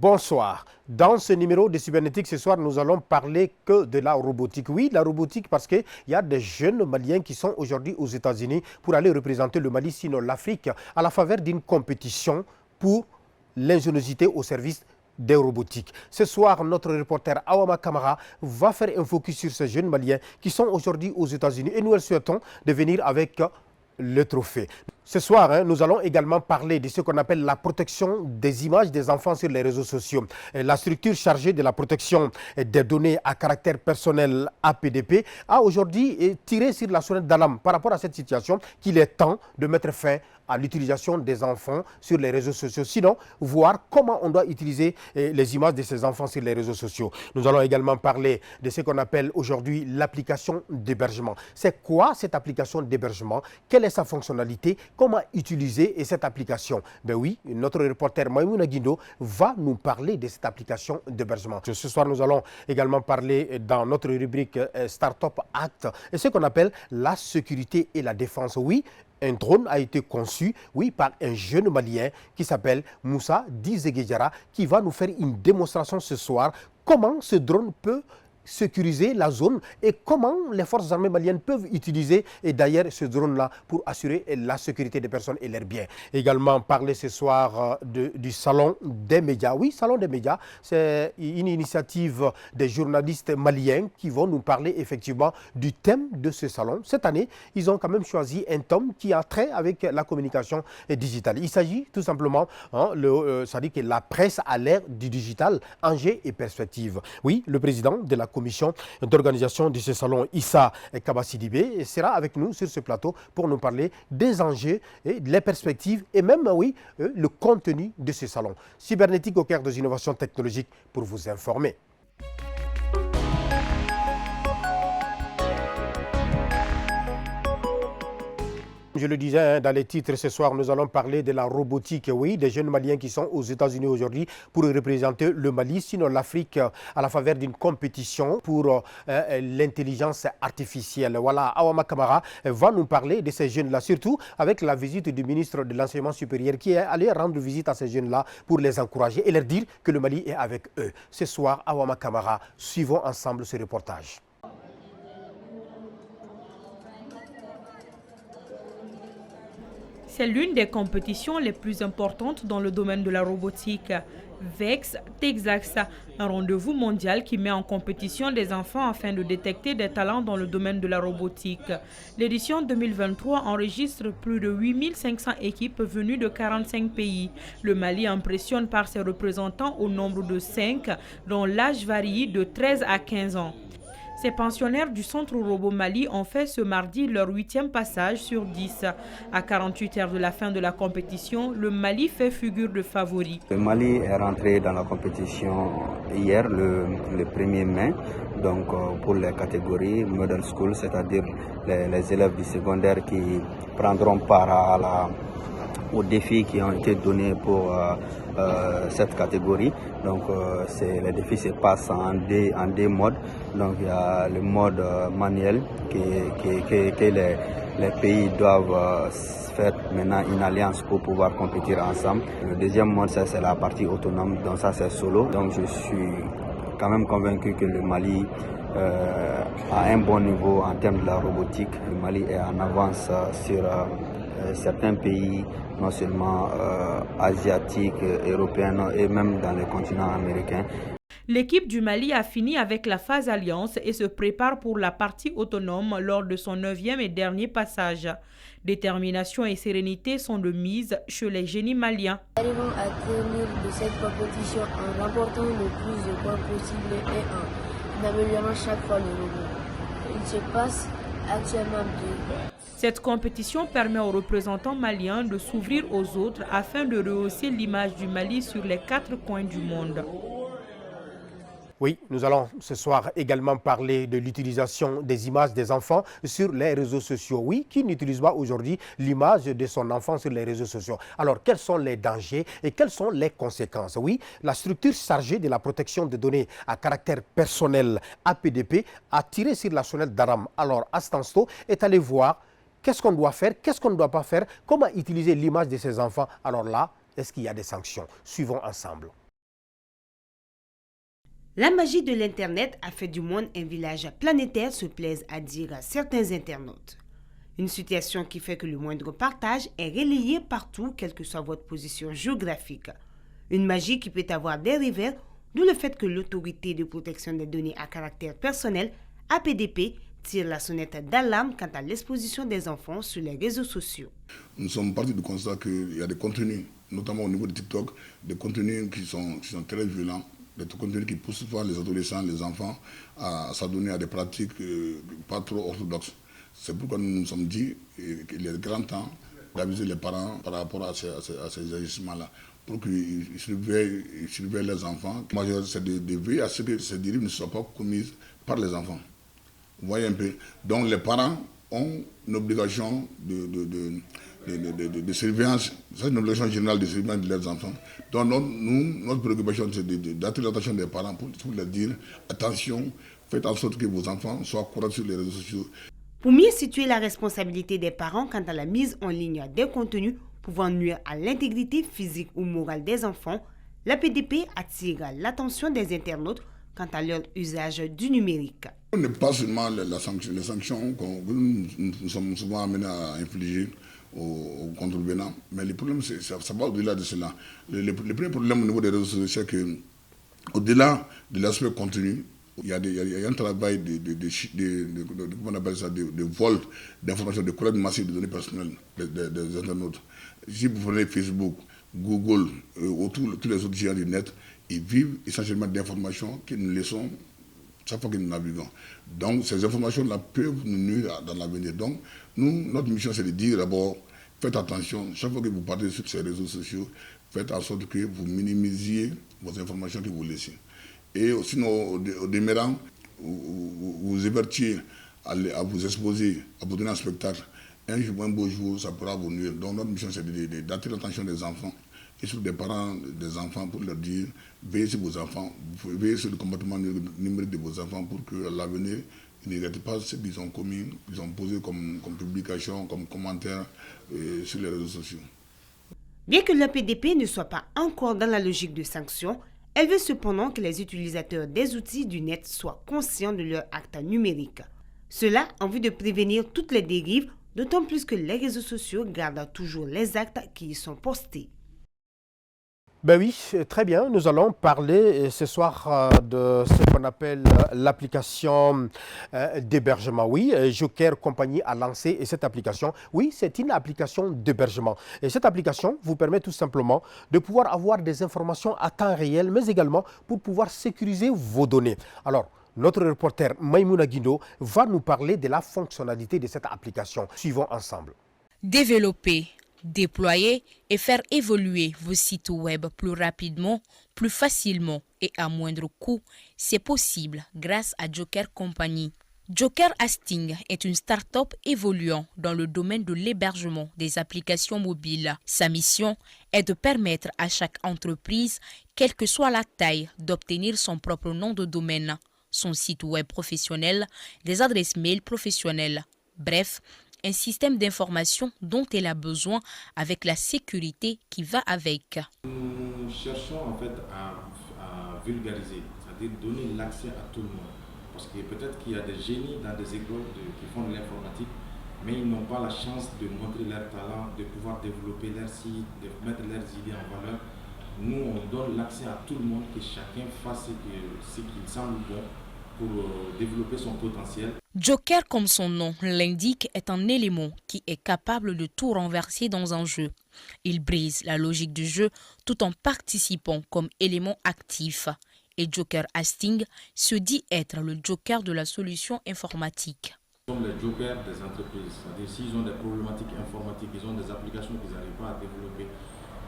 Bonsoir. Dans ce numéro de Cybernétique, ce soir, nous allons parler que de la robotique. Oui, la robotique parce qu'il y a des jeunes Maliens qui sont aujourd'hui aux États-Unis pour aller représenter le Mali, sinon l'Afrique, à la faveur d'une compétition pour l'ingéniosité au service des robotiques. Ce soir, notre reporter Awama Kamara va faire un focus sur ces jeunes Maliens qui sont aujourd'hui aux États-Unis et nous leur souhaitons de venir avec le trophée. Ce soir, nous allons également parler de ce qu'on appelle la protection des images des enfants sur les réseaux sociaux. La structure chargée de la protection des données à caractère personnel APDP a aujourd'hui tiré sur la sonnette d'alarme par rapport à cette situation qu'il est temps de mettre fin à l'utilisation des enfants sur les réseaux sociaux. Sinon, voir comment on doit utiliser les images de ces enfants sur les réseaux sociaux. Nous allons également parler de ce qu'on appelle aujourd'hui l'application d'hébergement. C'est quoi cette application d'hébergement? Quelle est sa fonctionnalité? Comment utiliser cette application? Ben oui, notre reporter Maïmouna Guindo va nous parler de cette application d'hébergement. Ce soir, nous allons également parler dans notre rubrique Startup Act et ce qu'on appelle la sécurité et la défense. Oui, un drone a été conçu, oui, par un jeune Malien qui s'appelle Moussa Dizegejara, qui va nous faire une démonstration ce soir comment ce drone peut sécuriser la zone et comment les forces armées maliennes peuvent utiliser et d'ailleurs ce drone-là pour assurer la sécurité des personnes et leurs biens. Également parler ce soir du Salon des médias. Oui, Salon des médias, c'est une initiative des journalistes maliens qui vont nous parler effectivement du thème de ce salon. Cette année, ils ont quand même choisi un thème qui a trait avec la communication digitale. Il s'agit tout simplement, ça dit que la presse à l'ère du digital, enjeux et perspectives. Oui, le président de la commission d'organisation de ce salon, Issa Kabasidibé, sera avec nous sur ce plateau pour nous parler des enjeux, et les perspectives et même, oui, le contenu de ce salon. Cybernétique au cœur des innovations technologiques pour vous informer. Je le disais dans les titres, ce soir, nous allons parler de la robotique, oui, des jeunes Maliens qui sont aux États-Unis aujourd'hui pour représenter le Mali, sinon l'Afrique, à la faveur d'une compétition pour l'intelligence artificielle. Voilà, Awama Kamara va nous parler de ces jeunes-là, surtout avec la visite du ministre de l'Enseignement supérieur qui est allé rendre visite à ces jeunes-là pour les encourager et leur dire que le Mali est avec eux. Ce soir, Awama Kamara, suivons ensemble ce reportage. C'est l'une des compétitions les plus importantes dans le domaine de la robotique. VEX Texas, un rendez-vous mondial qui met en compétition des enfants afin de détecter des talents dans le domaine de la robotique. L'édition 2023 enregistre plus de 8500 équipes venues de 45 pays. Le Mali impressionne par ses représentants au nombre de 5, dont l'âge varie de 13 à 15 ans. Ces pensionnaires du Centre Robot Mali ont fait ce mardi leur 8e passage sur 10. À 48 heures de la fin de la compétition, le Mali fait figure de favori. Le Mali est rentré dans la compétition hier, le 1er mai, donc pour les catégories Middle School, c'est-à-dire les élèves du secondaire qui prendront part aux défis qui ont été donnés pour cette catégorie. Donc les défis se passent en deux modes. Donc il y a le mode manuel que les pays doivent faire maintenant une alliance pour pouvoir compétir ensemble. Le deuxième mode, c'est la partie autonome, donc ça c'est solo. Donc je suis quand même convaincu que le Mali a un bon niveau en termes de la robotique. Le Mali est en avance sur certains pays, non seulement asiatiques, européens et même dans le continent américain. L'équipe du Mali a fini avec la phase alliance et se prépare pour la partie autonome lors de son 9e et dernier passage. Détermination et sérénité sont de mise chez les génies maliens. Arrivons à tenir de cette compétition en remportant le plus de points possible et en améliorant chaque fois le robot. Il se passe actuellement bien. Cette compétition permet aux représentants maliens de s'ouvrir aux autres afin de rehausser l'image du Mali sur les 4 coins du monde. Oui, nous allons ce soir également parler de l'utilisation des images des enfants sur les réseaux sociaux. Oui, qui n'utilise pas aujourd'hui l'image de son enfant sur les réseaux sociaux? Alors, quels sont les dangers et quelles sont les conséquences? Oui, la structure chargée de la protection des données à caractère personnel APDP a tiré sur la sonnette d'alarme. Alors, Astansto est allé voir qu'est-ce qu'on doit faire, qu'est-ce qu'on ne doit pas faire, comment utiliser l'image de ses enfants. Alors là, est-ce qu'il y a des sanctions? Suivons ensemble. La magie de l'Internet a fait du monde un village planétaire, se plaisent à dire certains internautes. Une situation qui fait que le moindre partage est relayé partout, quelle que soit votre position géographique. Une magie qui peut avoir des revers, d'où le fait que l'autorité de protection des données à caractère personnel, APDP, tire la sonnette d'alarme quant à l'exposition des enfants sur les réseaux sociaux. Nous sommes partis du constat qu'il y a des contenus, notamment au niveau de TikTok, des contenus qui sont très violents, des contenus qui poussent les adolescents, les enfants à s'adonner à des pratiques pas trop orthodoxes. C'est pourquoi nous nous sommes dit qu'il y a grand temps d'aviser les parents par rapport à ces agissements-là, pour qu'ils surveillent les enfants. Moi, c'est de veiller à ce que ces dérives ne soient pas commises par les enfants. Vous voyez un peu. Donc les parents ont une obligation de surveillance, c'est une obligation générale de surveillance de leurs enfants. Donc notre préoccupation, c'est d'attirer l'attention des parents pour leur dire attention, faites en sorte que vos enfants soient courants sur les réseaux sociaux. Pour mieux situer la responsabilité des parents quant à la mise en ligne des contenus pouvant nuire à l'intégrité physique ou morale des enfants, l'APDP attire l'attention des internautes quant à leur usage du numérique. Ce n'est pas seulement les sanctions que nous sommes souvent amenés à infliger aux contrevenants, mais le problème, ça va au-delà de cela. Le premier problème au niveau des réseaux sociaux, c'est qu'au-delà de l'aspect contenu, il y a un travail comment on appelle ça, de vol d'informations, de collecte massive de données personnelles des internautes. Si vous prenez Facebook, Google, tous les autres géants du net, ils vivent essentiellement d'informations que nous laissons chaque fois que nous naviguons. Donc ces informations-là peuvent nous nuire dans l'avenir. Donc notre mission, c'est de dire d'abord, faites attention, chaque fois que vous partez sur ces réseaux sociaux, faites en sorte que vous minimisiez vos informations que vous laissez. Et sinon, au demeurant, vous évertiez à vous exposer, à vous donner un spectacle. Un beau jour, ça pourra vous nuire. Donc notre mission, c'est d'attirer l'attention des enfants et sur des parents des enfants pour leur dire, veillez sur vos enfants, veillez sur le comportement numérique de vos enfants pour qu'à l'avenir, ils ne regrettent pas ce qu'ils ont commis, qu'ils ont posé comme publication, comme commentaire sur les réseaux sociaux. Bien que l'APDP ne soit pas encore dans la logique de sanction, elle veut cependant que les utilisateurs des outils du net soient conscients de leur acte numérique. Cela en vue de prévenir toutes les dérives, d'autant plus que les réseaux sociaux gardent toujours les actes qui y sont postés. Ben oui, très bien. Nous allons parler ce soir de ce qu'on appelle l'application d'hébergement. Oui, Joker Compagnie a lancé cette application. Oui, c'est une application d'hébergement. Et cette application vous permet tout simplement de pouvoir avoir des informations à temps réel, mais également pour pouvoir sécuriser vos données. Alors, notre reporter Maïmouna Guindo va nous parler de la fonctionnalité de cette application. Suivons ensemble. Développer, déployer et faire évoluer vos sites web plus rapidement, plus facilement et à moindre coût, c'est possible grâce à Joker Company. Joker Hosting est une start-up évoluant dans le domaine de l'hébergement des applications mobiles. Sa mission est de permettre à chaque entreprise, quelle que soit la taille, d'obtenir son propre nom de domaine, son site web professionnel, des adresses mail professionnelles. Bref, un système d'information dont elle a besoin avec la sécurité qui va avec. Nous cherchons en fait à vulgariser, c'est-à-dire donner l'accès à tout le monde. Parce que peut-être qu'il y a des génies dans des écoles qui font de l'informatique, mais ils n'ont pas la chance de montrer leur talent, de pouvoir développer leur site, de mettre leurs idées en valeur. Nous, on donne l'accès à tout le monde, que chacun fasse ce qu'il semble bon pour développer son potentiel. Joker, comme son nom l'indique, est un élément qui est capable de tout renverser dans un jeu. Il brise la logique du jeu tout en participant comme élément actif. Et Joker Hosting se dit être le joker de la solution informatique. Nous sommes les jokers des entreprises, c'est-à-dire s'ils ont des problématiques informatiques, ils ont des applications qu'ils n'arrivent pas à développer,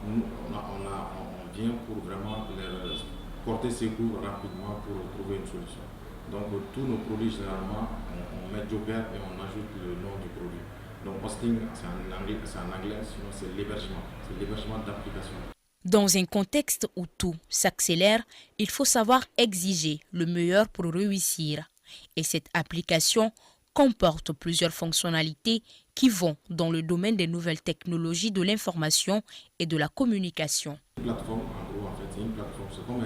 nous, on vient pour vraiment leur porter secours rapidement pour trouver une solution. Donc tous nos produits, généralement, on met Joker et on ajoute le nom du produit. Donc hosting, c'est en anglais, sinon c'est l'hébergement d'applications. Dans un contexte où tout s'accélère, il faut savoir exiger le meilleur pour réussir. Et cette application comporte plusieurs fonctionnalités qui vont dans le domaine des nouvelles technologies de l'information et de la communication. Une plateforme, en gros, en fait, c'est une plateforme, c'est comme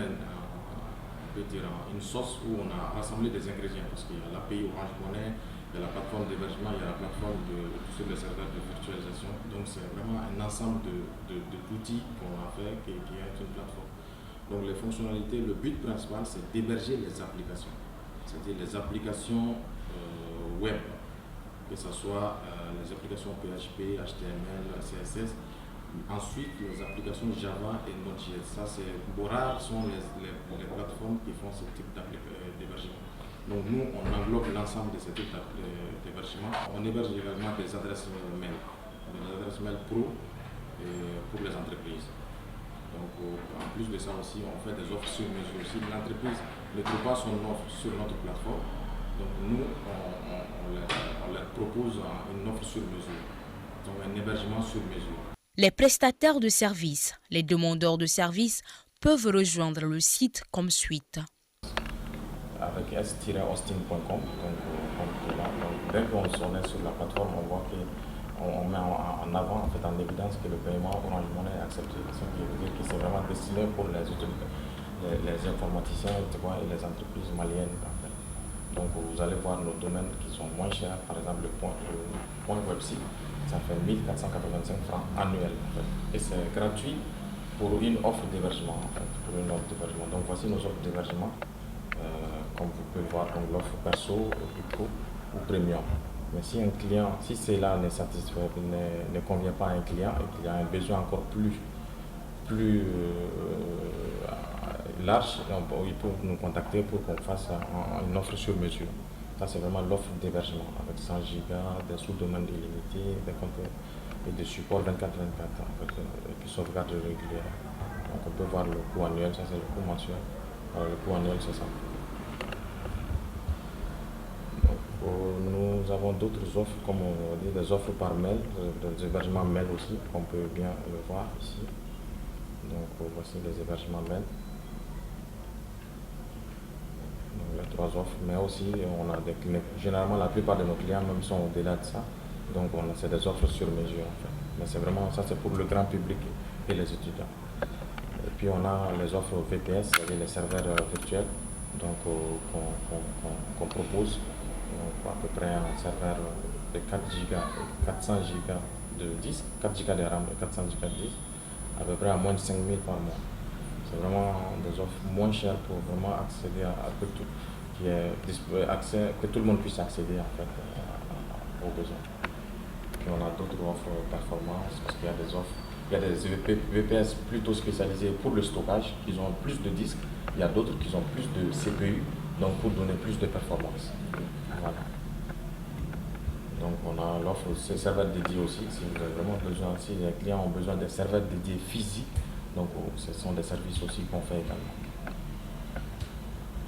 peut dire, une sauce où on a rassemblé des ingrédients, parce qu'il y a l'API Orange Money, il y a la plateforme d'hébergement, il y a la plateforme sur le serveur de virtualisation. Donc c'est vraiment un ensemble d'outils qu'on a fait qui est une plateforme. Donc les fonctionnalités, le but principal, c'est d'héberger les applications. C'est-à-dire les applications web, que ce soit les applications PHP, HTML, CSS. Ensuite, les applications Java et Node.js. Ça, rares sont les plateformes qui font ce type d'hébergement. Donc nous, on englobe l'ensemble de ces types d'hébergement. On héberge également des adresses mail pro pour les entreprises. Donc en plus de ça aussi, on fait des offres sur mesure. Si l'entreprise ne trouve pas son offre sur notre plateforme, donc nous, on leur propose une offre sur mesure. Donc un hébergement sur mesure. Les prestataires de services, les demandeurs de services peuvent rejoindre le site comme suite. Avec s-hosting.com, donc dès qu'on est sur la plateforme, on voit qu'on met en avant, en évidence que le paiement Orange Money est accepté. Ce qui veut dire que c'est vraiment destiné pour les informaticiens et les entreprises maliennes. Donc vous allez voir nos domaines qui sont moins chers, par exemple le point website, ça fait 1485 francs annuels et c'est gratuit pour une offre d'hébergement Donc voici nos offres d'hébergement, comme vous pouvez voir, donc l'offre perso, pro ou premium. Mais si un client, si cela ne satisfait, ne convient pas à un client et qu'il a un besoin encore plus large, il peut nous contacter pour qu'on fasse une offre sur mesure. Ça, c'est vraiment l'offre d'hébergement avec 100 gigas, des sous-domaines illimités, des comptes et des supports 24/24 qui sauvegardent régulièrement. Donc, on peut voir le coût annuel, ça c'est le coût mensuel. Alors, le coût annuel, c'est ça. Donc, nous avons d'autres offres, comme on dit, des offres par mail, des hébergements mail aussi, qu'on peut bien le voir ici. Donc, voici les hébergements mail. Les trois offres, mais aussi on a généralement la plupart de nos clients même sont au-delà de ça, donc c'est des offres sur mesure en fait. Mais c'est vraiment ça, c'est pour le grand public et les étudiants. Et puis on a les offres VPS, c'est-à-dire les serveurs virtuels, donc qu'on propose, donc, à peu près un serveur de 4 Go et 400 Go de disque, 4 Go de RAM et 400 Go de disque, à peu près à moins de 5 000 par mois. C'est vraiment des offres moins chères pour vraiment accéder à que tout le monde puisse accéder en fait aux besoins. Puis on a d'autres offres performance, parce qu'il y a des offres, il y a des VPS plutôt spécialisés pour le stockage, qui ont plus de disques, il y a d'autres qui ont plus de CPU, donc pour donner plus de performance. Voilà. Donc on a l'offre de serveurs dédiés aussi, si vous avez vraiment besoin, si les clients ont besoin de serveurs dédiés physiques, donc ce sont des services aussi qu'on fait également.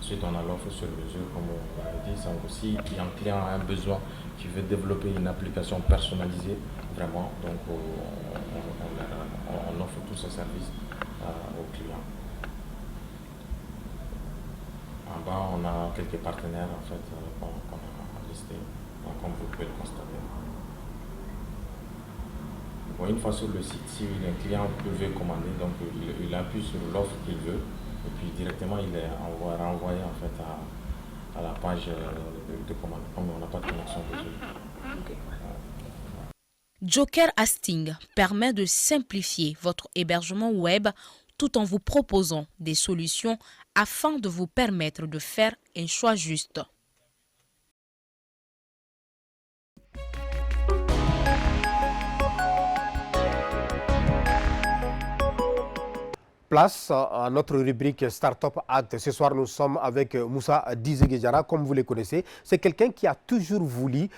Ensuite, on a l'offre sur mesure, comme on l'avait dit. Si un client a un besoin qui veut développer une application personnalisée, vraiment, donc on offre tous ces services aux clients. En bas, on a quelques partenaires en fait qu'on a listés, comme vous pouvez le constater. Bon, une fois sur le site, si un client veut commander, donc il appuie sur l'offre qu'il veut et puis directement il est renvoyé en fait à la page de commande, comme on n'a pas de connexion dessus. Okay. Joker Hosting permet de simplifier votre hébergement web tout en vous proposant des solutions afin de vous permettre de faire un choix juste. Place à notre rubrique Startup Act. Ce soir, nous sommes avec Moussa Dizegejara, comme vous le connaissez. C'est quelqu'un qui a toujours voulu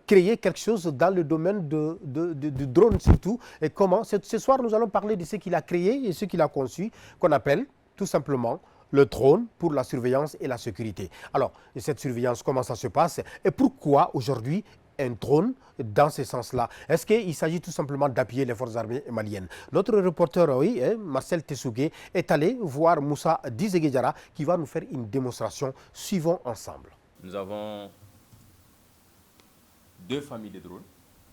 créer quelque chose dans le domaine du drone surtout. Et comment? Ce soir, nous allons parler de ce qu'il a créé et ce qu'il a conçu, qu'on appelle tout simplement le drone pour la surveillance et la sécurité. Alors, cette surveillance, comment ça se passe et pourquoi aujourd'hui un drone dans ce sens-là? Est-ce qu'il s'agit tout simplement d'appuyer les forces armées maliennes? Notre reporter, Marcel Tessougué, est allé voir Moussa Dizegejara qui va nous faire une démonstration. Suivons ensemble. Nous avons deux familles de drones,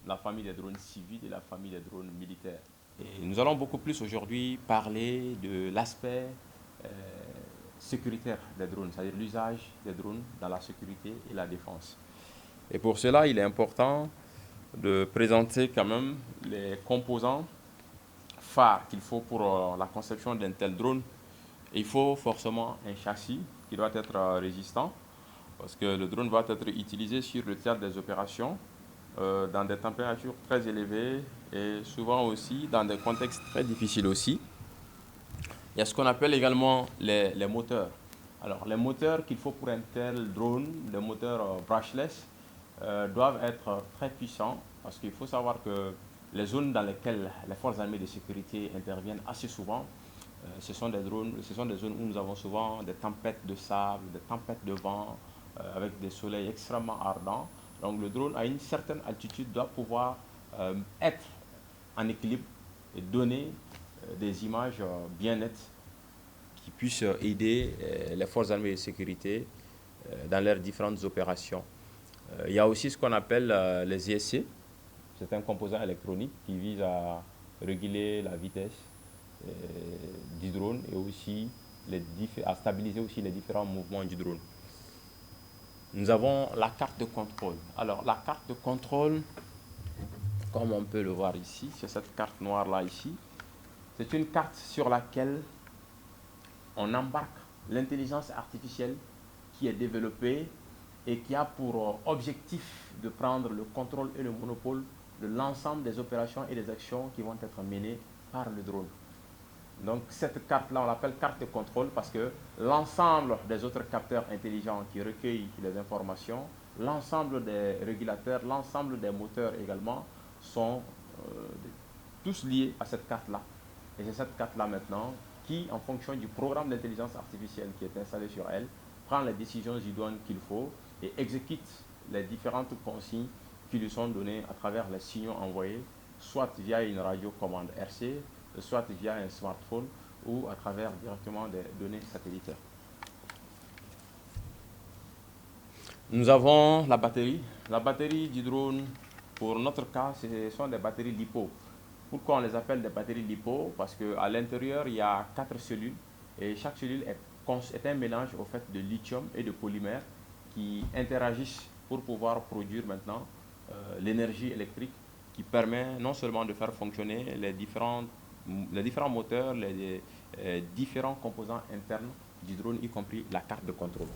la famille des drones civils et la famille des drones militaires. Et nous allons beaucoup plus aujourd'hui parler de l'aspect sécuritaire des drones, c'est-à-dire l'usage des drones dans la sécurité et la défense. Et pour cela, il est important de présenter quand même les composants phares qu'il faut pour la conception d'un tel drone. Il faut forcément un châssis qui doit être résistant, parce que le drone va être utilisé sur le théâtre des opérations dans des températures très élevées et souvent aussi dans des contextes très difficiles aussi. Il y a ce qu'on appelle également les moteurs. Alors les moteurs qu'il faut pour un tel drone, les moteurs brushless, doivent être très puissants, parce qu'il faut savoir que les zones dans lesquelles les forces armées de sécurité interviennent assez souvent, ce sont des zones où nous avons souvent des tempêtes de sable, des tempêtes de vent, avec des soleils extrêmement ardents. Donc le drone à une certaine altitude doit pouvoir être en équilibre et donner des images bien nettes qui puissent aider les forces armées de sécurité dans leurs différentes opérations. Il y a aussi ce qu'on appelle les ESC. C'est un composant électronique qui vise à réguler la vitesse du drone et aussi à stabiliser aussi les différents mouvements du drone. Nous avons la carte de contrôle. Alors la carte de contrôle, comme on peut le voir ici, c'est cette carte noire là ici. C'est une carte sur laquelle on embarque l'intelligence artificielle qui est développée et qui a pour objectif de prendre le contrôle et le monopole de l'ensemble des opérations et des actions qui vont être menées par le drone. Donc cette carte-là, on l'appelle carte de contrôle parce que l'ensemble des autres capteurs intelligents qui recueillent les informations, l'ensemble des régulateurs, l'ensemble des moteurs également sont tous liés à cette carte-là. Et c'est cette carte-là maintenant qui, en fonction du programme d'intelligence artificielle qui est installé sur elle, prend les décisions idoines qu'il faut et exécute les différentes consignes qui lui sont données à travers les signaux envoyés, soit via une radiocommande RC, soit via un smartphone ou à travers directement des données satellitaires. Nous avons la batterie. La batterie du drone, pour notre cas, ce sont des batteries LiPo. Pourquoi on les appelle des batteries LiPo? Parce qu'à l'intérieur, il y a 4 cellules et chaque cellule est un mélange au fait de lithium et de polymère qui interagissent pour pouvoir produire maintenant l'énergie électrique qui permet non seulement de faire fonctionner les différents moteurs, les différents composants internes du drone, y compris la carte de contrôle.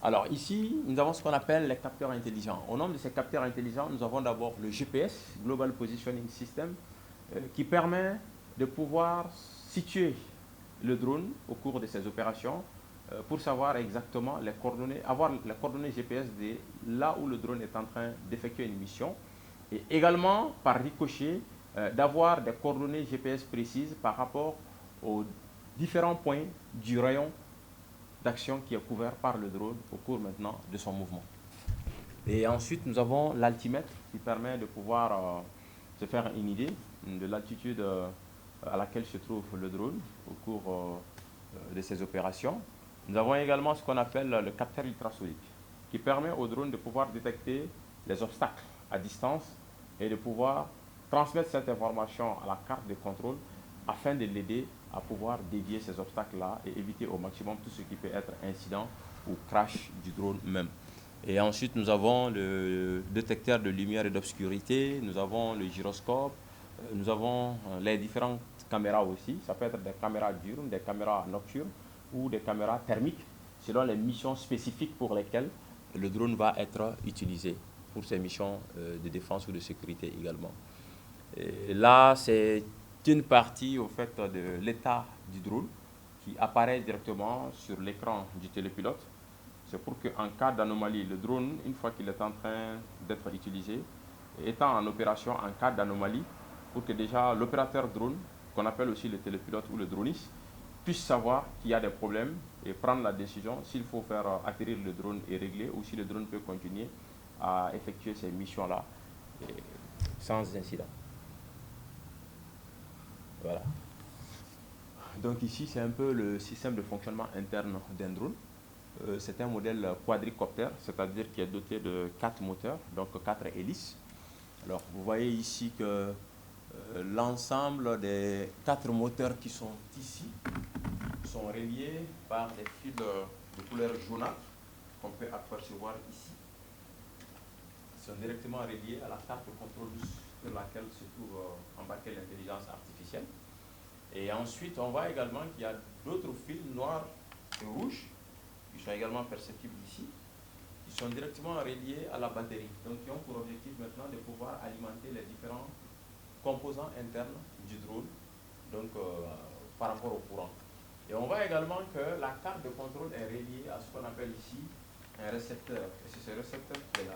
Alors ici, nous avons ce qu'on appelle les capteurs intelligents. Au nom de ces capteurs intelligents, nous avons d'abord le GPS, Global Positioning System, qui permet de pouvoir situer le drone au cours de ses opérations pour savoir exactement les coordonnées, avoir les coordonnées GPS de là où le drone est en train d'effectuer une mission, et également par ricochet d'avoir des coordonnées GPS précises par rapport aux différents points du rayon d'action qui est couvert par le drone au cours maintenant de son mouvement. Et ensuite, nous avons l'altimètre qui permet de pouvoir se faire une idée de l'altitude à laquelle se trouve le drone au cours de ses opérations. Nous avons également ce qu'on appelle le capteur ultrasonique qui permet au drone de pouvoir détecter les obstacles à distance et de pouvoir transmettre cette information à la carte de contrôle afin de l'aider à pouvoir dévier ces obstacles-là et éviter au maximum tout ce qui peut être incident ou crash du drone même. Et ensuite, nous avons le détecteur de lumière et d'obscurité, nous avons le gyroscope, nous avons les différentes caméras aussi. Ça peut être des caméras diurnes, des caméras nocturnes ou des caméras thermiques, selon les missions spécifiques pour lesquelles le drone va être utilisé, pour ces missions de défense ou de sécurité également. Et là, c'est une partie au fait de l'état du drone qui apparaît directement sur l'écran du télépilote. C'est pour qu'en cas d'anomalie, le drone, une fois qu'il est en train d'être utilisé, étant en opération en cas d'anomalie, pour que déjà l'opérateur drone, qu'on appelle aussi le télépilote ou le droniste, puisse savoir qu'il y a des problèmes et prendre la décision s'il faut faire atterrir le drone et régler, ou si le drone peut continuer à effectuer ces missions-là sans incident. Voilà. Donc ici, c'est un peu le système de fonctionnement interne d'un drone. C'est un modèle quadricoptère, c'est-à-dire qui est doté de 4 moteurs, donc 4 hélices. Alors, vous voyez ici que l'ensemble des 4 moteurs qui sont ici sont reliés par des fils de couleur jaunâtre qu'on peut apercevoir ici. Ils sont directement reliés à la carte de contrôle sur laquelle se trouve embarquée l'intelligence artificielle. Et ensuite, on voit également qu'il y a d'autres fils noirs et rouges qui sont également perceptibles ici, qui sont directement reliés à la batterie. Donc, qui ont pour objectif maintenant de pouvoir alimenter les différents composants internes du drone, donc par rapport au courant. Et on voit également que la carte de contrôle est reliée à ce qu'on appelle ici un récepteur. Et c'est ce récepteur qui est là.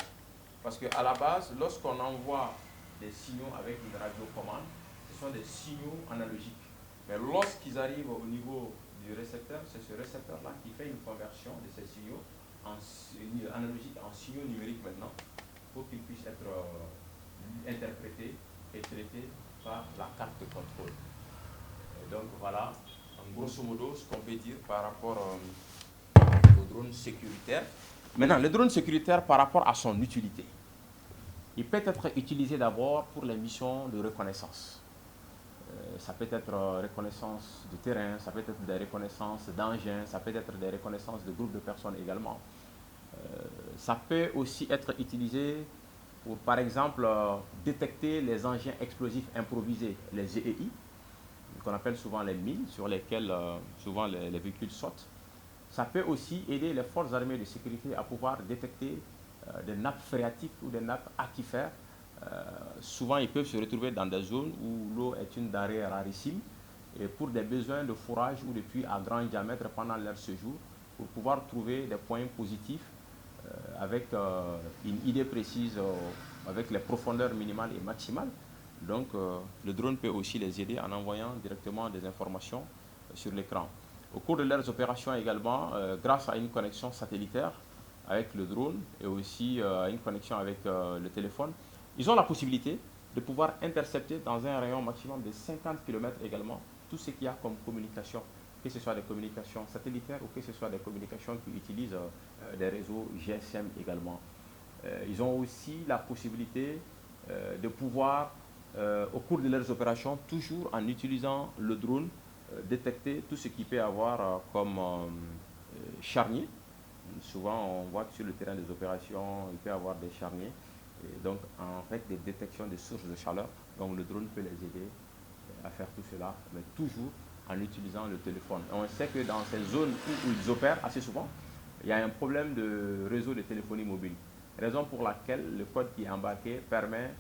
Parce qu'à la base, lorsqu'on envoie des signaux avec une radiocommande, ce sont des signaux analogiques. Mais lorsqu'ils arrivent au niveau du récepteur, c'est ce récepteur-là qui fait une conversion de ces signaux analogiques en signaux numériques maintenant, pour qu'ils puissent être interprétés et traités par la carte de contrôle. Et donc voilà, en grosso modo, ce qu'on peut dire par rapport au drone sécuritaire. Maintenant, le drone sécuritaire par rapport à son utilité. Il peut être utilisé d'abord pour les missions de reconnaissance. Ça peut être reconnaissance du terrain, ça peut être des reconnaissances d'engins, ça peut être des reconnaissances de groupes de personnes également. Ça peut aussi être utilisé pour, par exemple, détecter les engins explosifs improvisés, les EEI, qu'on appelle souvent les mines, sur lesquelles souvent les véhicules sautent. Ça peut aussi aider les forces armées de sécurité à pouvoir détecter des nappes phréatiques ou des nappes aquifères. Souvent, ils peuvent se retrouver dans des zones où l'eau est une denrée rarissime et pour des besoins de forage ou de puits à grand diamètre pendant leur séjour, pour pouvoir trouver des points positifs avec une idée précise, avec les profondeurs minimales et maximales. Donc, le drone peut aussi les aider en envoyant directement des informations sur l'écran. Au cours de leurs opérations également, grâce à une connexion satellitaire avec le drone et aussi une connexion avec le téléphone, ils ont la possibilité de pouvoir intercepter dans un rayon maximum de 50 km également tout ce qu'il y a comme communication, que ce soit des communications satellitaires ou que ce soit des communications qui utilisent des réseaux GSM également. Ils ont aussi la possibilité de pouvoir, au cours de leurs opérations, toujours en utilisant le drone, détecter tout ce qu'il peut avoir comme charnier. Souvent, on voit que sur le terrain des opérations, il peut y avoir des charniers. Et donc, avec des détections de sources de chaleur, donc le drone peut les aider à faire tout cela, mais toujours en utilisant le téléphone. Et on sait que dans ces zones où ils opèrent assez souvent, il y a un problème de réseau de téléphonie mobile. Raison pour laquelle le code qui est embarqué permet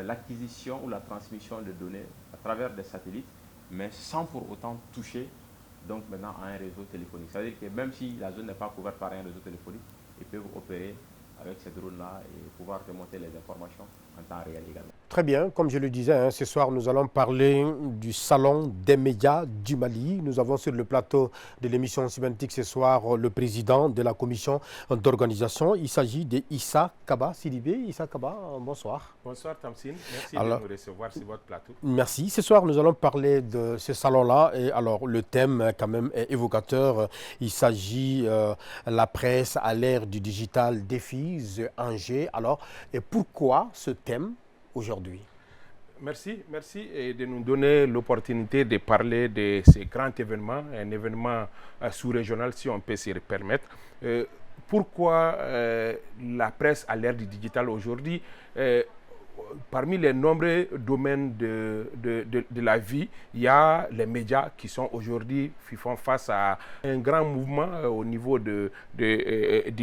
l'acquisition ou la transmission de données à travers des satellites, mais sans pour autant toucher donc maintenant à un réseau téléphonique. C'est-à-dire que même si la zone n'est pas couverte par un réseau téléphonique, ils peuvent opérer avec ces drones-là et pouvoir remonter les informations en temps réel également. Très bien, comme je le disais, ce soir nous allons parler du salon des médias du Mali. Nous avons sur le plateau de l'émission Cybernétique ce soir le président de la commission d'organisation. Il s'agit d'Issa Kaba Sidibé. Issa Kaba, bonsoir. Bonsoir Tamsine, merci de nous recevoir sur votre plateau. Merci. Ce soir nous allons parler de ce salon-là et alors le thème quand même est évocateur. Il s'agit la presse à l'ère du digital, défis, enjeux. Alors, et pourquoi ce thème aujourd'hui? Merci de nous donner l'opportunité de parler de ce grand événement, un événement sous-régional si on peut se le permettre. Pourquoi la presse à l'ère du digital aujourd'hui? Parmi les nombreux domaines de la vie, il y a les médias qui sont aujourd'hui font face à un grand mouvement au niveau du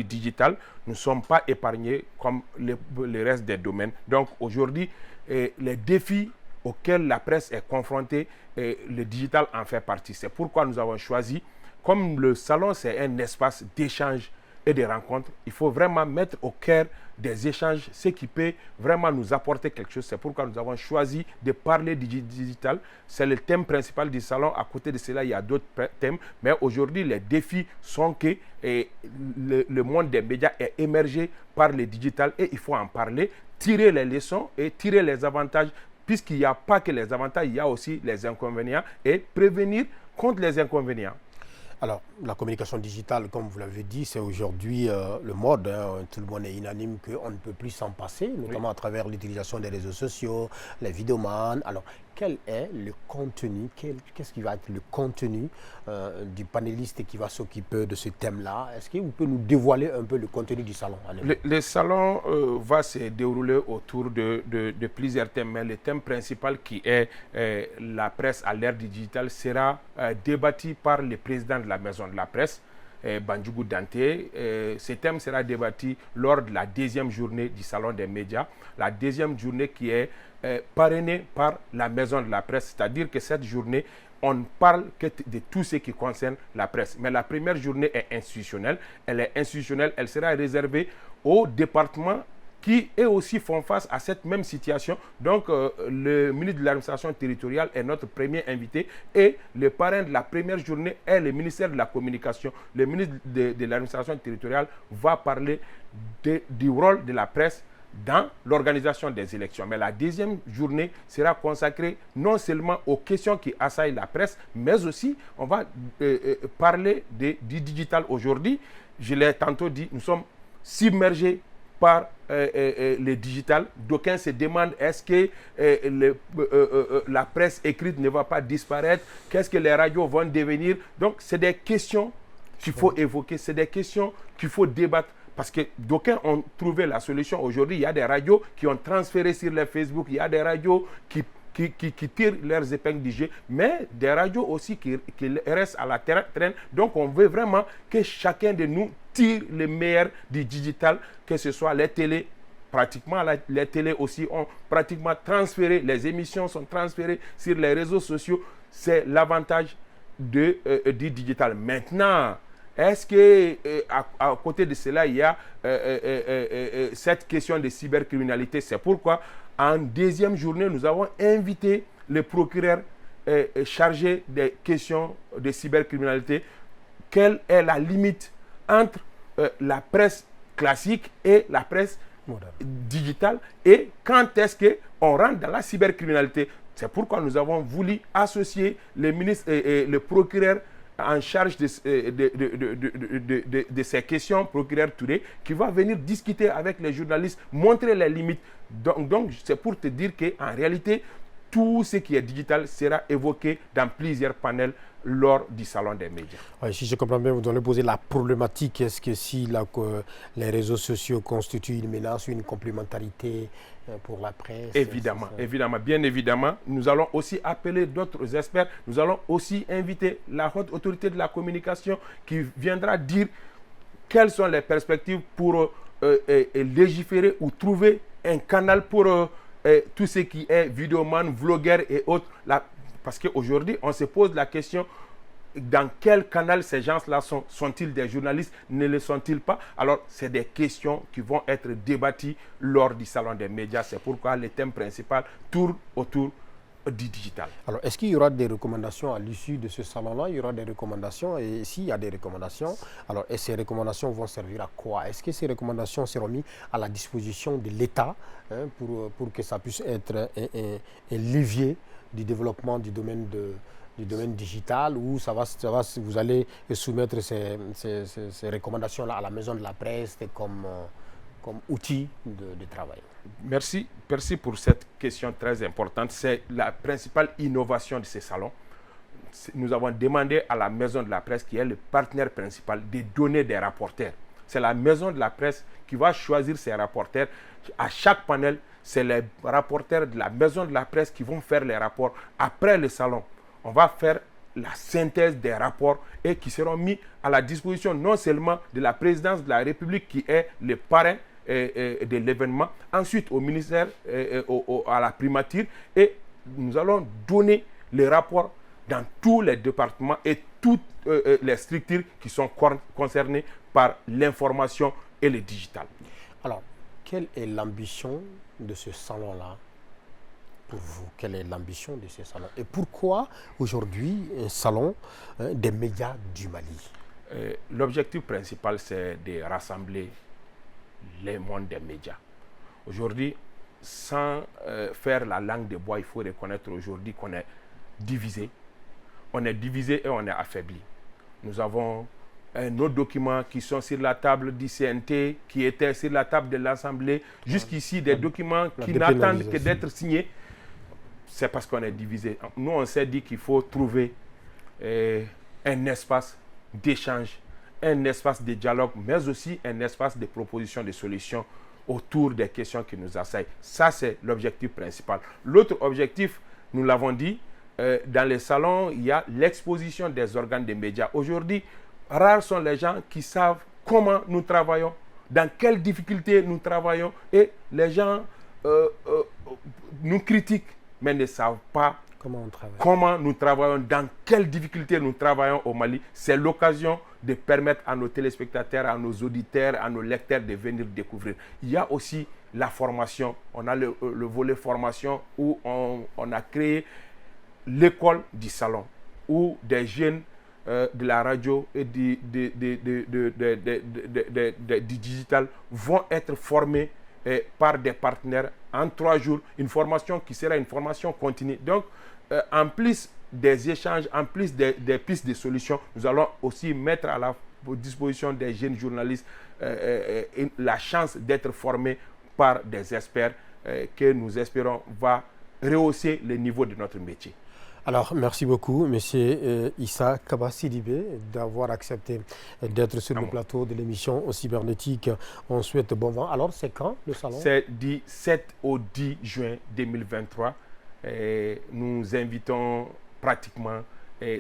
digital. Nous ne sommes pas épargnés comme le reste des domaines. Donc aujourd'hui, les défis auxquels la presse est confrontée, le digital en fait partie. C'est pourquoi nous avons choisi, comme le salon c'est un espace d'échange et de rencontres, il faut vraiment mettre au cœur des échanges ce qui peut vraiment nous apporter quelque chose. C'est pourquoi nous avons choisi de parler du digital. C'est le thème principal du salon. À côté de cela, il y a d'autres thèmes. Mais aujourd'hui, les défis sont que le monde des médias est émergé par le digital et il faut en parler, tirer les leçons et tirer les avantages, puisqu'il n'y a pas que les avantages, il y a aussi les inconvénients et prévenir contre les inconvénients. Alors, la communication digitale, comme vous l'avez dit, c'est aujourd'hui le mode. Tout le monde est unanime qu'on ne peut plus s'en passer, notamment à travers l'utilisation des réseaux sociaux, les vidéomans. Alors, quel est le contenu, qu'est-ce qui va être le contenu du panéliste qui va s'occuper de ce thème-là? Est-ce que vous pouvez nous dévoiler un peu le contenu du salon? Le salon va se dérouler autour de plusieurs thèmes, mais le thème principal qui est la presse à l'ère digitale sera débattu par le président de la Maison de la Presse, Bandjougou Dante. Ce thème sera débattu lors de la deuxième journée du Salon des médias, la deuxième journée qui est parrainée par la Maison de la Presse, c'est-à-dire que cette journée, on ne parle que de tout ce qui concerne la presse. Mais la première journée est institutionnelle. Elle est institutionnelle, elle sera réservée aux départements qui eux aussi font face à cette même situation. Donc, le ministre de l'administration territoriale est notre premier invité et le parrain de la première journée est le ministère de la Communication. Le ministre de l'administration territoriale va parler du rôle de la presse dans l'organisation des élections. Mais la deuxième journée sera consacrée non seulement aux questions qui assaillent la presse, mais aussi on va parler du digital. Aujourd'hui, je l'ai tantôt dit, nous sommes submergés par le digital. D'aucuns se demandent est-ce que la presse écrite ne va pas disparaître? Qu'est-ce que les radios vont devenir? Donc, c'est des questions qu'il faut évoquer, c'est des questions qu'il faut débattre. Parce que d'aucuns ont trouvé la solution. Aujourd'hui, il y a des radios qui ont transféré sur les Facebook, il y a des radios qui tirent leurs épingles du jeu, mais des radios aussi qui restent à la traîne. Donc, on veut vraiment que chacun de nous tire le meilleur du digital, que ce soit les télés. Pratiquement, les télés aussi ont pratiquement transféré, les émissions sont transférées sur les réseaux sociaux. C'est l'avantage du digital. Maintenant, est-ce que à côté de cela, il y a cette question de cybercriminalité? C'est pourquoi, en deuxième journée, nous avons invité le procureur chargé des questions de cybercriminalité. Quelle est la limite entre la presse classique et la presse digitale et quand est-ce qu'on rentre dans la cybercriminalité? C'est pourquoi nous avons voulu associer le ministre et le procureur en charge de ces questions, procureur Touré, qui va venir discuter avec les journalistes, montrer les limites. Donc c'est pour te dire qu'en réalité, tout ce qui est digital sera évoqué dans plusieurs panels lors du Salon des médias. Oui, si je comprends bien, vous allez poser la problématique. Est-ce que si les réseaux sociaux constituent une menace ou une complémentarité pour la presse? Évidemment, évidemment, bien évidemment. Nous allons aussi appeler d'autres experts. Nous allons aussi inviter la haute autorité de la communication qui viendra dire quelles sont les perspectives pour légiférer ou trouver un canal pour tout ce qui est vidéoman, vlogueur et autres. Parce qu'aujourd'hui, on se pose la question, dans quel canal ces gens-là sont-ils des journalistes? Ne le sont-ils pas? Alors, c'est des questions qui vont être débattues lors du Salon des médias. C'est pourquoi le thème principal tourne autour du digital. Alors, est-ce qu'il y aura des recommandations à l'issue de ce salon-là? Il y aura des recommandations, et s'il y a des recommandations, alors et ces recommandations vont servir à quoi? Est-ce que ces recommandations seront mises à la disposition de l'État pour que ça puisse être un levier du développement du domaine digital, ou vous allez soumettre ces recommandations-là à la Maison de la Presse comme outil de travail? Merci pour cette question très importante. C'est la principale innovation de ce salon. Nous avons demandé à la Maison de la Presse, qui est le partenaire principal, de donner des rapporteurs. C'est la Maison de la Presse qui va choisir ses rapporteurs. À chaque panel, c'est les rapporteurs de la Maison de la Presse qui vont faire les rapports. Après le salon, on va faire la synthèse des rapports et qui seront mis à la disposition non seulement de la présidence de la République, qui est le parrain de l'événement, ensuite au ministère, à la primature, et nous allons donner les rapports dans tous les départements et toutes les structures qui sont concernées par l'information et le digital. Alors, quelle est l'ambition de ce salon-là pour vous? Quelle est l'ambition de ce salon? Et pourquoi aujourd'hui un salon des médias du Mali? L'objectif principal, c'est de rassembler les mondes des médias. Aujourd'hui, sans faire la langue de bois, il faut reconnaître aujourd'hui qu'on est divisé. On est divisé et on est affaibli. Nous avons nos documents qui sont sur la table du CNT, qui étaient sur la table de l'Assemblée. Jusqu'ici, des documents qui n'attendent que d'être signés. c'est parce qu'on est divisé. Nous, on s'est dit qu'il faut trouver un espace d'échange, un espace de dialogue, mais aussi un espace de proposition de solutions autour des questions qui nous assaillent. Ça, c'est l'objectif principal. L'autre objectif, nous l'avons dit, dans les salons, il y a l'exposition des organes des médias. Aujourd'hui, rares sont les gens qui savent comment nous travaillons, dans quelles difficultés nous travaillons, et les gens nous critiquent, mais ne savent pas comment nous travaillons, dans quelles difficultés nous travaillons au Mali. C'est l'occasion de permettre à nos téléspectateurs, à nos auditeurs, à nos lecteurs de venir découvrir. Il y a aussi la formation. On a le volet formation où on a créé l'école du salon, où des jeunes de la radio et du digital vont être formés par des partenaires en 3 jours. Une formation qui sera une formation continue. Donc, en plus des échanges, en plus des pistes de solutions, nous allons aussi mettre à la disposition des jeunes journalistes la chance d'être formés par des experts que nous espérons va rehausser le niveau de notre métier. Alors, merci beaucoup, M. Issa Kaba Sidibé, d'avoir accepté d'être sur le plateau de l'émission Cybernétique. On souhaite bon vent. Alors, c'est quand le salon? C'est du 7 au 10 juin 2023. Et nous invitons pratiquement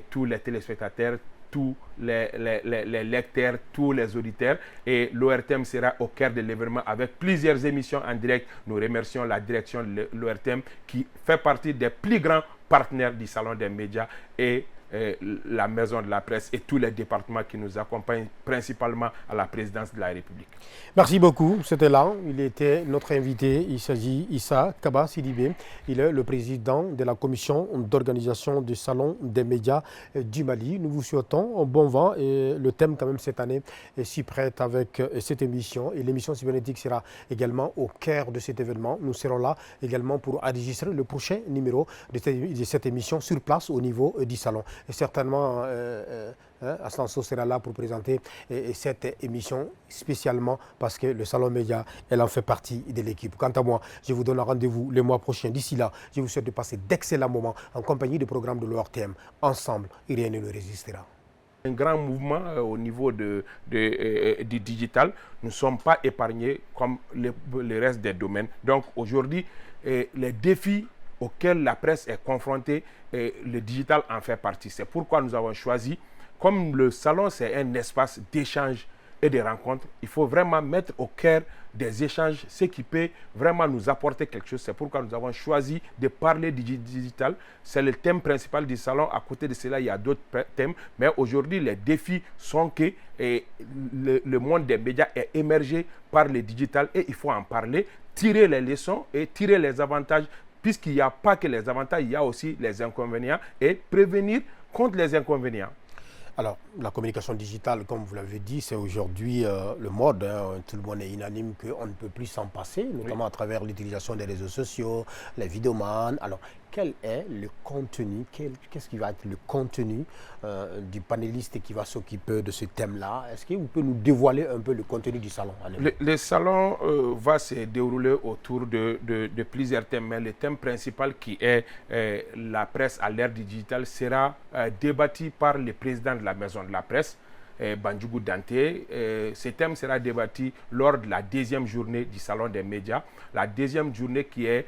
tous les téléspectateurs, tous les lecteurs, tous les auditeurs. Et l'ORTM sera au cœur de l'événement avec plusieurs émissions en direct. Nous remercions la direction de l'ORTM qui fait partie des plus grands partenaires du Salon des médias et la Maison de la Presse et tous les départements qui nous accompagnent, principalement à la présidence de la République. Merci beaucoup. C'était là. Il était notre invité. Il s'agit d'Issa Kaba Sidibé. Il est le président de la commission d'organisation du Salon des médias du Mali. Nous vous souhaitons un bon vent et le thème quand même cette année s'y prête avec cette émission. Et l'émission cybernétique sera également au cœur de cet événement. Nous serons là également pour enregistrer le prochain numéro de cette émission sur place au niveau du salon. Et certainement, Astanso sera là pour présenter cette émission spécialement parce que le Salon Média, elle en fait partie de l'équipe. Quant à moi, je vous donne rendez-vous le mois prochain. D'ici là, je vous souhaite de passer d'excellents moments en compagnie du programme de l'ORTM. Ensemble, rien ne le résistera. Un grand mouvement au niveau du digital. Nous ne sommes pas épargnés comme le reste des domaines. Donc aujourd'hui, les défis auxquels la presse est confrontée, le digital en fait partie. C'est pourquoi nous avons choisi, comme le salon c'est un espace d'échange et de rencontres, il faut vraiment mettre au cœur des échanges ce qui peut vraiment nous apporter quelque chose. C'est pourquoi nous avons choisi de parler du digital. C'est le thème principal du salon. À côté de cela, il y a d'autres thèmes. Mais aujourd'hui, les défis sont que le monde des médias est émergé par le digital et il faut en parler, tirer les leçons et tirer les avantages. Puisqu'il n'y a pas que les avantages, il y a aussi les inconvénients et prévenir contre les inconvénients. Alors, la communication digitale, comme vous l'avez dit, c'est aujourd'hui le mode. Tout le monde est unanime qu'on ne peut plus s'en passer, notamment à travers l'utilisation des réseaux sociaux, les vidéomans. Alors, quel est le contenu, qu'est-ce qui va être le contenu du panéliste qui va s'occuper de ce thème-là? Est-ce que vous pouvez nous dévoiler un peu le contenu du salon? Le salon va se dérouler autour de plusieurs thèmes, mais le thème principal qui est la presse à l'ère du digital sera débattu par le président de la Maison de la Presse, Bandjougou Danté. Ce thème sera débattu lors de la 2e journée du Salon des médias, la 2e journée qui est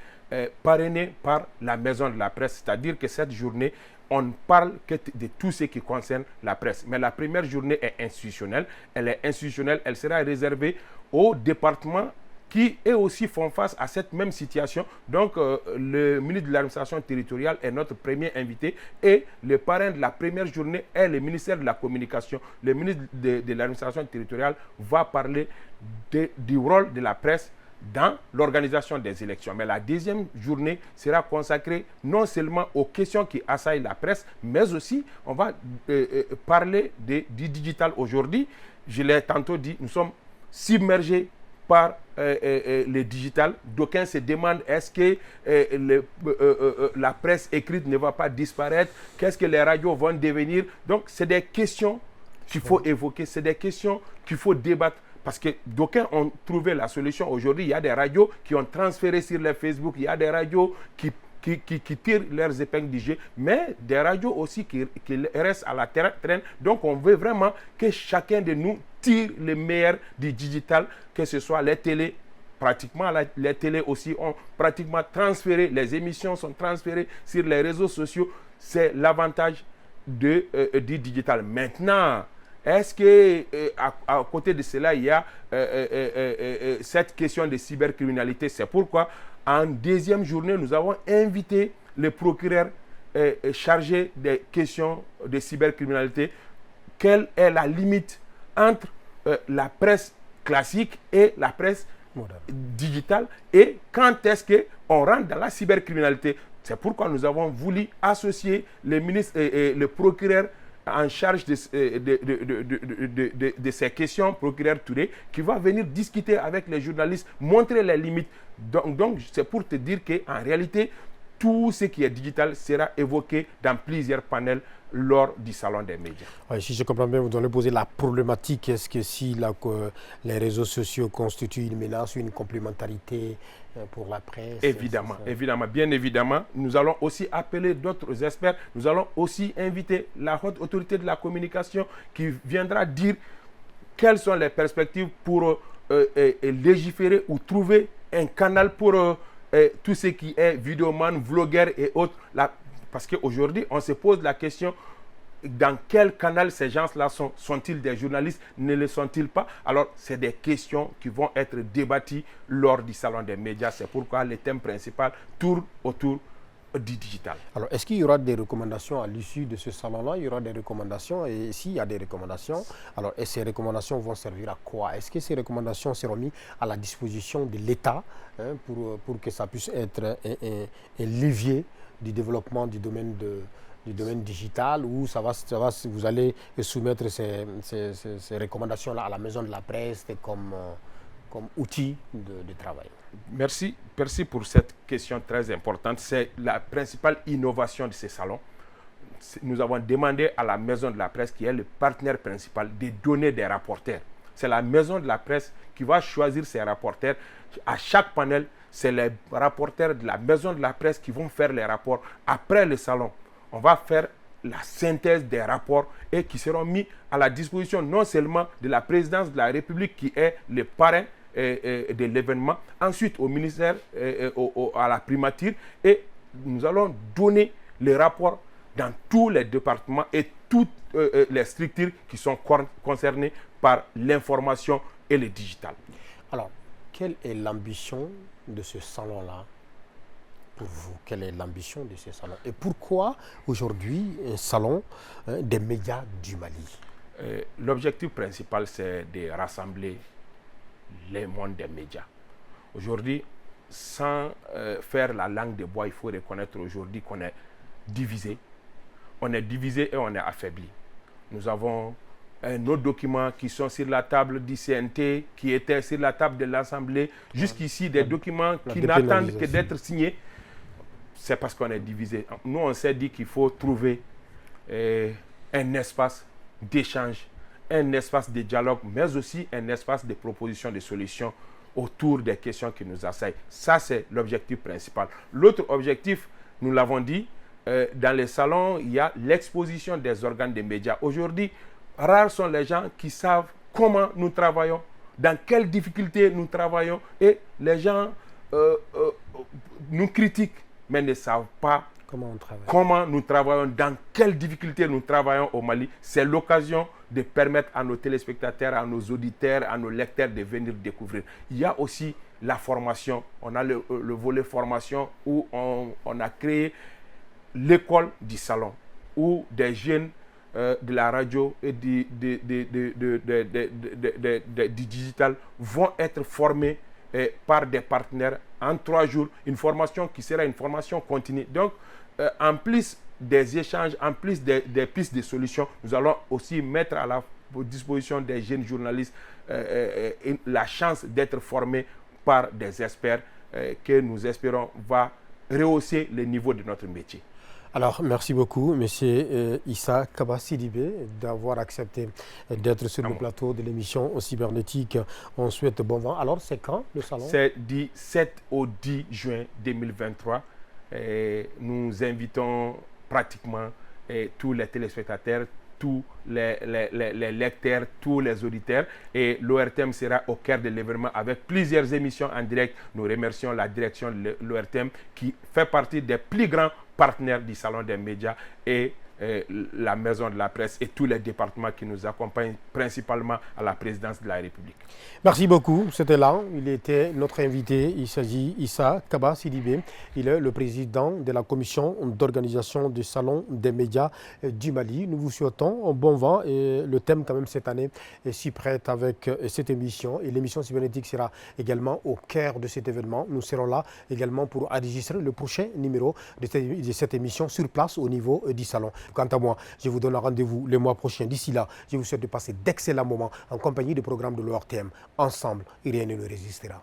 parrainée par la Maison de la Presse, c'est-à-dire que cette journée, on ne parle que de tout ce qui concerne la presse. Mais la première journée est institutionnelle. Elle est institutionnelle, elle sera réservée aux départements qui eux aussi font face à cette même situation. Donc, le ministre de l'administration territoriale est notre premier invité et le parrain de la première journée est le ministère de la Communication. Le ministre de l'administration territoriale va parler du rôle de la presse dans l'organisation des élections. Mais la 2e journée sera consacrée non seulement aux questions qui assaillent la presse, mais aussi on va parler du digital aujourd'hui. Je l'ai tantôt dit, nous sommes submergés par le digital. D'aucuns se demandent est-ce que la presse écrite ne va pas disparaître, qu'est-ce que les radios vont devenir. Donc c'est des questions qu'il faut évoquer, c'est des questions qu'il faut débattre. Parce que d'aucuns ont trouvé la solution. Aujourd'hui, il y a des radios qui ont transféré sur les Facebook, il y a des radios qui qui tirent leurs épingles du jeu, mais des radios aussi qui restent à la traîne. Donc on veut vraiment que chacun de nous tire le meilleur du digital, que ce soit les télés. Pratiquement, les télés aussi ont pratiquement transféré, les émissions sont transférées sur les réseaux sociaux. C'est l'avantage du digital. Maintenant, est-ce que à côté de cela, il y a cette question de cybercriminalité? C'est pourquoi, en deuxième journée, nous avons invité le procureur chargé des questions de cybercriminalité. Quelle est la limite entre la presse classique et la presse digitale, et quand est-ce qu'on rentre dans la cybercriminalité? C'est pourquoi nous avons voulu associer le ministre et le procureur en charge de ces questions, procureur Touré, qui va venir discuter avec les journalistes, montrer les limites. Donc c'est pour te dire qu'en réalité, tout ce qui est digital sera évoqué dans plusieurs panels lors du salon des médias. Oui, si je comprends bien, vous allez poser la problématique. Est-ce que si les réseaux sociaux constituent une menace ou une complémentarité pour la presse? Évidemment, évidemment, bien évidemment. Nous allons aussi appeler d'autres experts. Nous allons aussi inviter la haute autorité de la communication qui viendra dire quelles sont les perspectives pour légiférer ou trouver un canal pour tout ce qui est vidéoman, vlogueur et autres. Parce qu'aujourd'hui, on se pose la question, dans quel canal ces gens-là sont-ils des journalistes? Ne le sont-ils pas? Alors, c'est des questions qui vont être débattues lors du salon des médias. C'est pourquoi le thème principal tourne autour du digital. Alors, est-ce qu'il y aura des recommandations à l'issue de ce salon-là? Il y aura des recommandations, et s'il y a des recommandations, alors ces recommandations vont servir à quoi? Est-ce que ces recommandations seront mises à la disposition de l'État pour que ça puisse être un levier du développement du domaine digital, ou vous allez soumettre ces recommandations-là à la maison de la presse comme outil de travail? Merci pour cette question très importante. C'est la principale innovation de ce salon. Nous avons demandé à la maison de la presse, qui est le partenaire principal, de donner des rapporteurs. C'est la maison de la presse qui va choisir ses rapporteurs. À chaque panel, c'est les rapporteurs de la maison de la presse qui vont faire les rapports. Après le salon, on va faire la synthèse des rapports et qui seront mis à la disposition non seulement de la présidence de la République, qui est le parrain de l'événement, ensuite au ministère, à la primature, et nous allons donner les rapports dans tous les départements et toutes les structures qui sont concernées par l'information et le digital. Alors, quelle est l'ambition de ce salon-là pour vous? Quelle est l'ambition de ce salon? Et pourquoi aujourd'hui un salon des médias du Mali? L'objectif principal, c'est de rassembler les mondes des médias. Aujourd'hui, sans faire la langue de bois, il faut reconnaître aujourd'hui qu'on est divisé. On est divisé et on est affaibli. Nous avons nos documents qui sont sur la table du CNT, qui étaient sur la table de l'Assemblée. Jusqu'ici, des documents qui n'attendent que d'être signés. C'est parce qu'on est divisé. Nous, on s'est dit qu'il faut trouver un espace d'échange, un espace de dialogue, mais aussi un espace de proposition de solutions autour des questions qui nous assaillent. Ça, c'est l'objectif principal. L'autre objectif, nous l'avons dit, dans les salons, il y a l'exposition des organes des médias. Aujourd'hui, rares sont les gens qui savent comment nous travaillons, dans quelles difficultés nous travaillons, et les gens nous critiquent, mais ne savent pas comment nous travaillons, dans quelles difficultés nous travaillons au Mali. C'est l'occasion de permettre à nos téléspectateurs, à nos auditeurs, à nos lecteurs de venir découvrir. Il y a aussi la formation. On a le volet formation où on a créé l'école du salon, où des jeunes de la radio et du digital vont être formés par des partenaires en 3 jours. Une formation qui sera une formation continue. Donc, en plus des échanges, en plus des pistes de solutions, nous allons aussi mettre à la disposition des jeunes journalistes la chance d'être formés par des experts que nous espérons va rehausser le niveau de notre métier. Alors, merci beaucoup, M. Issa Kaba Sidibé, d'avoir accepté d'être sur le plateau de l'émission Cybernétique. On souhaite bon vent. Alors, c'est quand le salon? C'est du 7 au 10 juin 2023. nous invitons pratiquement tous les téléspectateurs, tous les lecteurs, tous les auditeurs, et l'ORTM sera au cœur de l'événement avec plusieurs émissions en direct. Nous remercions la direction de l'ORTM qui fait partie des plus grands partenaires du Salon des médias et la Maison de la Presse et tous les départements qui nous accompagnent, principalement à la présidence de la République. Merci beaucoup. C'était là. Il était notre invité. Il s'agit Issa Kaba Sidibé. Il est le président de la commission d'organisation du Salon des médias du Mali. Nous vous souhaitons un bon vent et le thème quand même cette année s'y prête avec cette émission. Et l'émission cybernétique sera également au cœur de cet événement. Nous serons là également pour enregistrer le prochain numéro de cette émission sur place au niveau du salon. Quant à moi, je vous donne rendez-vous le mois prochain. D'ici là, je vous souhaite de passer d'excellents moments en compagnie des programmes de l'ORTM. Ensemble, rien ne le résistera.